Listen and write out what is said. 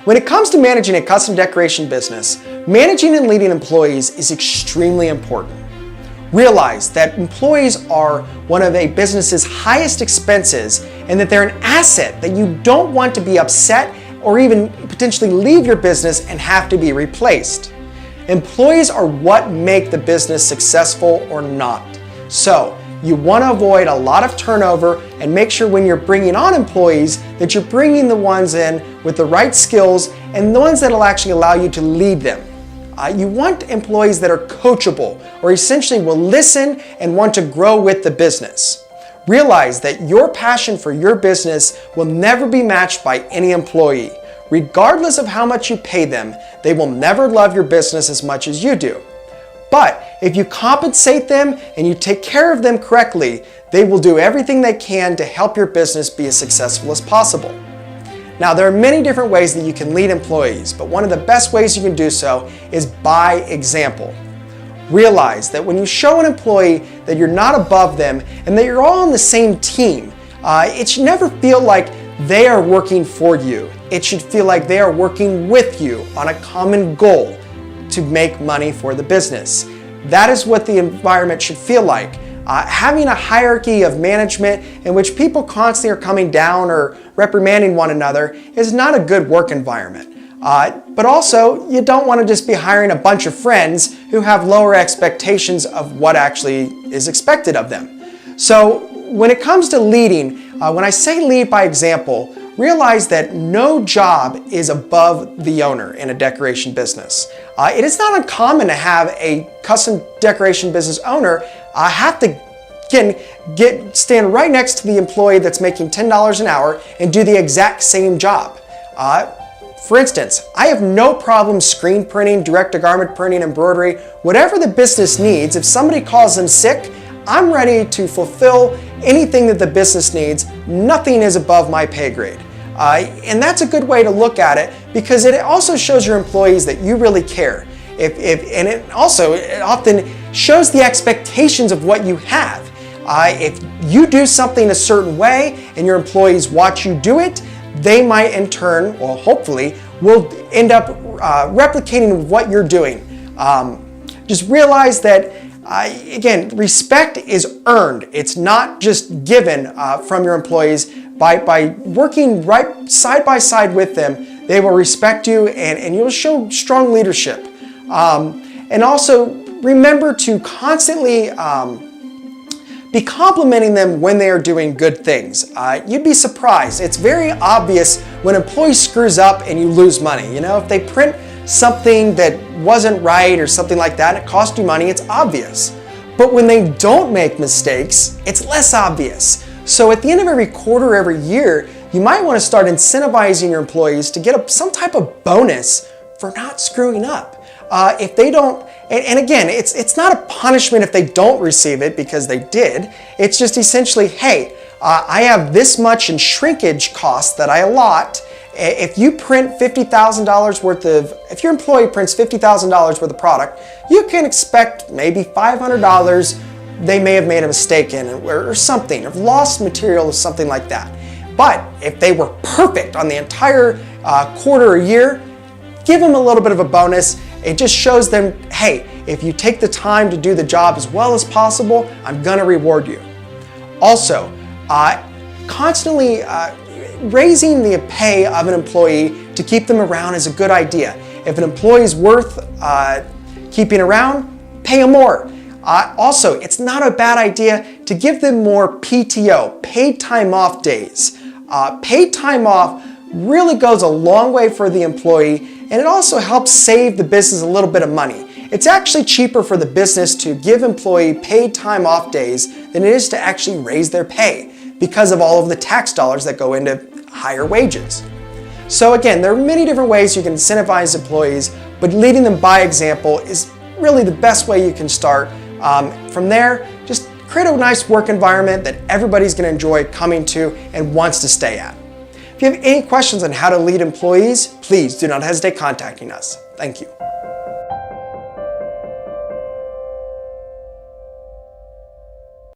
When it comes to managing a custom decoration business, managing and leading employees is extremely important. Realize that employees are one of a business's highest expenses and that they're an asset that you don't want to be upset or even potentially leave your business and have to be replaced. Employees are what make the business successful or not. So, you want to avoid a lot of turnover and make sure when you're bringing on employees that you're bringing the ones in with the right skills and the ones that will actually allow you to lead them. You want employees that are coachable or essentially will listen and want to grow with the business. Realize that your passion for your business will never be matched by any employee. Regardless of how much you pay them, they will never love your business as much as you do. But if you compensate them and you take care of them correctly, they will do everything they can to help your business be as successful as possible. Now, there are many different ways that you can lead employees, but one of the best ways you can do so is by example. Realize that when you show an employee that you're not above them and that you're all on the same team, it should never feel like they are working for you. It should feel like they are working with you on a common goal to make money for the business. That is what the environment should feel like. Having a hierarchy of management in which people constantly are coming down or reprimanding one another is not a good work environment. But also, you don't want to just be hiring a bunch of friends who have lower expectations of what actually is expected of them. So when it comes to leading, when I say lead by example, realize that no job is above the owner in a decoration business. It is not uncommon to have a custom decoration business owner have to stand right next to the employee that's making $10 an hour and do the exact same job. For instance, I have no problem screen printing, direct-to-garment printing, embroidery, whatever the business needs. If somebody calls them sick, I'm ready to fulfill anything that the business needs. Nothing is above my pay grade. And that's a good way to look at it because it also shows your employees that you really care. And it often shows the expectations of what you have. If you do something a certain way and your employees watch you do it, they might in turn, well hopefully, will end up replicating what you're doing. Just realize that again, respect is earned. It's not just given from your employees. By working right side by side with them, they will respect you and you'll show strong leadership. And also remember to constantly be complimenting them when they are doing good things. You'd be surprised. It's very obvious when an employee screws up and you lose money. You know, if they print something that wasn't right or something like that, it cost you money, it's obvious. But when they don't make mistakes, it's less obvious. So at the end of every quarter, every year, you might want to start incentivizing your employees to get some type of bonus for not screwing up. If they don't, and again, it's not a punishment if they don't receive it because they did. It's just essentially, hey, I have this much in shrinkage costs that I allot. If you print $50,000 worth of, if your employee prints $50,000 worth of product, you can expect maybe $500 they may have made a mistake in or something, or lost material or something like that. But if they were perfect on the entire quarter or year, give them a little bit of a bonus. It just shows them, hey, if you take the time to do the job as well as possible, I'm gonna reward you. Also, constantly raising the pay of an employee to keep them around is a good idea. If an employee is worth keeping around, pay them more. Also, it's not a bad idea to give them more PTO, paid time off days. Paid time off really goes a long way for the employee, and it also helps save the business a little bit of money. It's actually cheaper for the business to give employee paid time off days than it is to actually raise their pay because of all of the tax dollars that go into higher wages. So again, there are many different ways you can incentivize employees, but leading them by example is really the best way you can start. From there, just create a nice work environment that everybody's going to enjoy coming to and wants to stay at. If you have any questions on how to lead employees, please do not hesitate contacting us. Thank you.